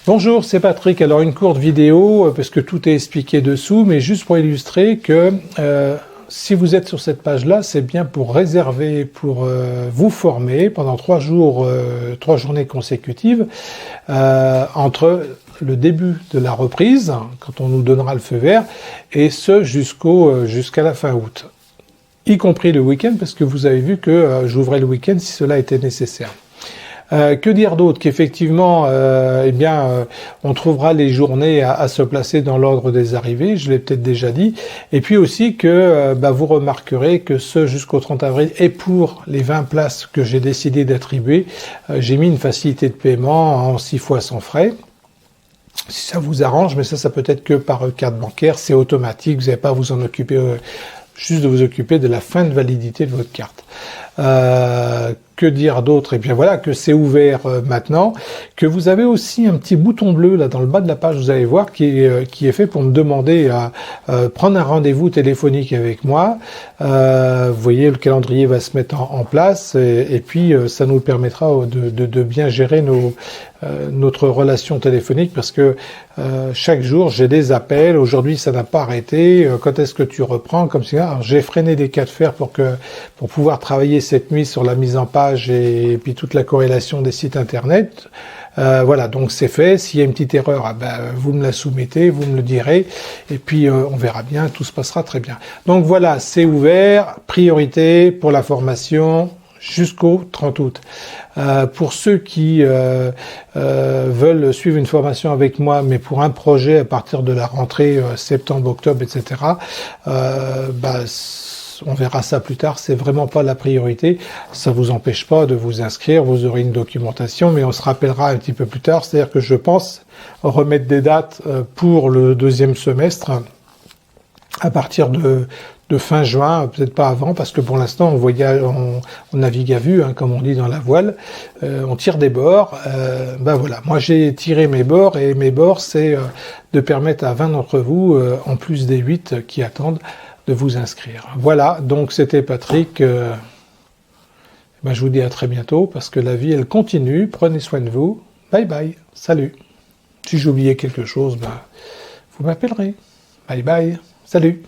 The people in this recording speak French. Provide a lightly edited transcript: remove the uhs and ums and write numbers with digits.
Bonjour, c'est Patrick. Alors une courte vidéo, parce que tout est expliqué dessous, mais juste pour illustrer que si vous êtes sur cette page-là, c'est bien pour réserver, pour vous former pendant 3 jours, 3 journées consécutives, entre le début de la reprise, quand on nous donnera le feu vert, et ce jusqu'à la fin août, y compris le week-end, parce que vous avez vu que j'ouvrais le week-end si cela était nécessaire. Que dire d'autre? Qu'effectivement, on trouvera les journées à se placer dans l'ordre des arrivées, je l'ai peut-être déjà dit, et puis aussi que vous remarquerez que ce jusqu'au 30 avril, et pour les 20 places que j'ai décidé d'attribuer, j'ai mis une facilité de paiement en 6 fois sans frais. Si ça vous arrange, mais ça peut être que par carte bancaire, c'est automatique, vous n'avez pas à vous en occuper, juste de vous occuper de la fin de validité de votre carte. Que dire d'autre? Et bien voilà, que c'est ouvert maintenant, que vous avez aussi un petit bouton bleu là dans le bas de la page, vous allez voir, qui est fait pour me demander à prendre un rendez-vous téléphonique avec moi. Vous voyez, le calendrier va se mettre en place et puis ça nous permettra de bien gérer notre relation téléphonique, parce que chaque jour j'ai des appels. Aujourd'hui ça n'a pas arrêté, quand est-ce que tu reprends, comme ça. Alors, j'ai freiné des cas de fer pour pouvoir travailler cette nuit sur la mise en page et puis toute la corrélation des sites internet. Voilà, donc c'est fait. S'il y a une petite erreur, vous me la soumettez, vous me le direz, et puis on verra bien, tout se passera très bien. Donc voilà, c'est ouvert, priorité pour la formation jusqu'au 30 août. Pour ceux qui veulent suivre une formation avec moi, mais pour un projet à partir de la rentrée septembre, octobre, etc., on verra ça plus tard, c'est vraiment pas la priorité. Ça vous empêche pas de vous inscrire, vous aurez une documentation, mais on se rappellera un petit peu plus tard. C'est-à-dire que je pense remettre des dates pour le deuxième semestre à partir de fin juin, peut-être pas avant, parce que pour l'instant on voyage, on navigue à vue, comme on dit dans la voile, on tire des bords. Voilà, moi j'ai tiré mes bords, et mes bords c'est de permettre à 20 d'entre vous, en plus des 8 qui attendent, de vous inscrire. Voilà, donc c'était Patrick. Je vous dis à très bientôt, parce que la vie elle continue. Prenez soin de vous. Bye bye. Salut. Si j'ai oublié quelque chose, vous m'appellerez. Bye bye. Salut.